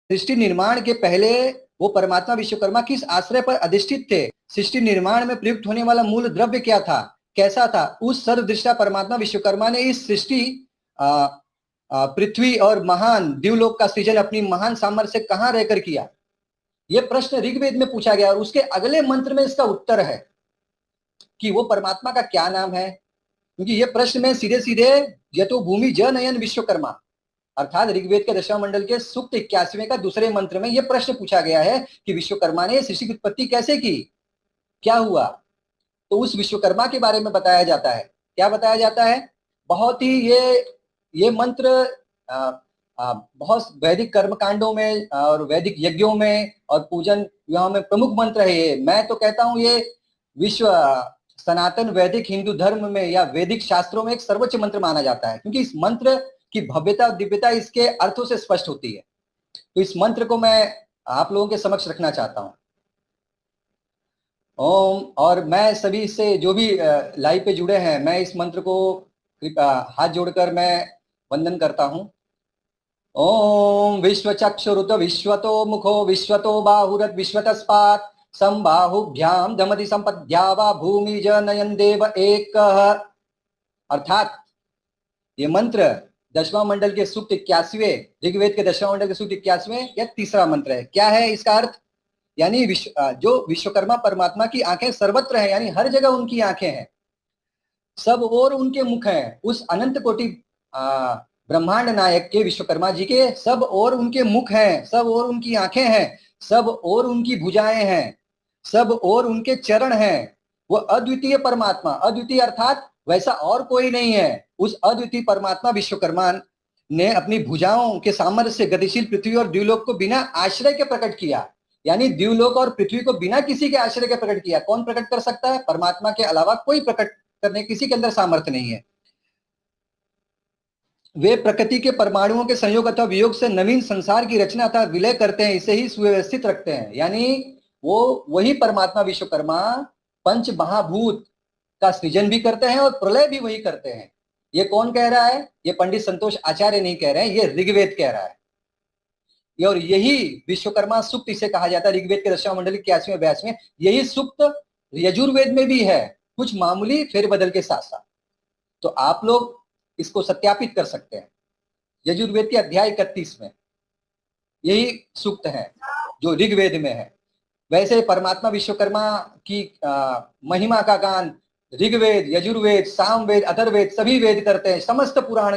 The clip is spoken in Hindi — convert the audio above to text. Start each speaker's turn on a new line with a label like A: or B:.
A: सृष्टि निर्माण के पहले वो परमात्मा विश्वकर्मा किस आश्रय पर अधिष्ठित थे? सृष्टि निर्माण में प्रयुक्त होने वाला मूल द्रव्य क्या था, कैसा था? उस सर्वदृष्टा परमात्मा विश्वकर्मा ने इस सृष्टि पृथ्वी और महान द्युलोक का सृजन अपनी महान सामर्थ्य से कहां रहकर किया? यह प्रश्न ऋग्वेद में पूछा गया और उसके अगले मंत्र में इसका उत्तर है कि वो परमात्मा का क्या नाम है। क्योंकि ये प्रश्न में सीधे सीधे यतो भूमि जनयन विश्वकर्मा अर्थात ऋग्वेद के 10वें मंडल के सूक्त 81वें का दूसरे मंत्र में यह प्रश्न पूछा गया है कि विश्वकर्मा ने सृष्टि की उत्पत्ति कैसे की, क्या हुआ? तो उस विश्वकर्मा के बारे में बताया जाता है। क्या बताया जाता है? बहुत ही ये मंत्र बहुत वैदिक कर्मकांडों में और वैदिक यज्ञों में और पूजन विवाहों में प्रमुख मंत्र है। ये मैं तो कहता हूं ये विश्व सनातन वैदिक हिंदू धर्म में या वैदिक शास्त्रों में एक सर्वोच्च मंत्र माना जाता है, क्योंकि इस मंत्र की भव्यता और दिव्यता इसके अर्थों से स्पष्ट होती है। तो इस मंत्र को मैं आप लोगों के समक्ष रखना चाहता हूं। ओम, और मैं सभी से जो भी लाइव पे जुड़े हैं, मैं इस मंत्र को हाथ जोड़कर मैं वंदन करता हूं। ओम विश्वचक्षुरुत विश्वतो मुखो विश्वतो बाहुरत विश्वतस्पात् संबाहुभ्याम दमति संपद्यावा भूमि जनयन देव एक। अर्थात ये मंत्र 10वां मंडल के सूक्त 81वें, ऋग्वेद के 10वां मंडल के सूक्त 81वें या तीसरा मंत्र है। क्या है इसका अर्थ? यानी जो विश्वकर्मा परमात्मा की आंखें सर्वत्र हैं, यानी हर जगह उनकी आंखें हैं, सब और उनके मुख हैं। उस अनंत कोटि ब्रह्मांड नायक के विश्वकर्मा जी के सब और उनके मुख हैं, सब और उनकी आंखें हैं, सब और उनकी भुजाएं हैं, सब और उनके चरण हैं। वो अद्वितीय परमात्मा, अद्वितीय अर्थात वैसा और कोई नहीं है। उस अद्वितीय परमात्मा विश्वकर्मा ने अपनी भुजाओं के सामर्थ्य से गतिशील पृथ्वी और द्युलोक को बिना आश्रय के प्रकट किया। यानी द्युलोक और पृथ्वी को बिना किसी के आश्रय के प्रकट किया। कौन प्रकट कर सकता है? परमात्मा के अलावा कोई प्रकट करने किसी के अंदर सामर्थ्य नहीं है। वे प्रकृति के परमाणुओं के संयोग अथवा वियोग से नवीन संसार की रचना अथवा विलय करते हैं, इसे ही सुव्यवस्थित रखते हैं। यानी वो वही परमात्मा विश्वकर्मा पंच महाभूत का सृजन भी करते हैं और प्रलय भी वही करते हैं। ये कौन कह रहा है? ये पंडित संतोष आचार्य नहीं कह रहे हैं, ये ऋग्वेद कह रहा है। और यही विश्वकर्मा सूक्त इसे कहा जाता है। ऋग्वेद के 10वां मंडल 81वें 82वें यही सूक्त यजुर्वेद में भी है, कुछ मामूली फेरबदल के साथ साथ। तो आप लोग इसको सत्यापित कर सकते हैं। यजुर्वेद के अध्याय 31 में यही सूक्त है जो ऋग्वेद में है। वैसे परमात्मा विश्वकर्मा की महिमा का गान ऋग्वेद, यजुर्वेद, सामवेद, अथर्ववेद सभी वेद करते हैं। समस्त पुराण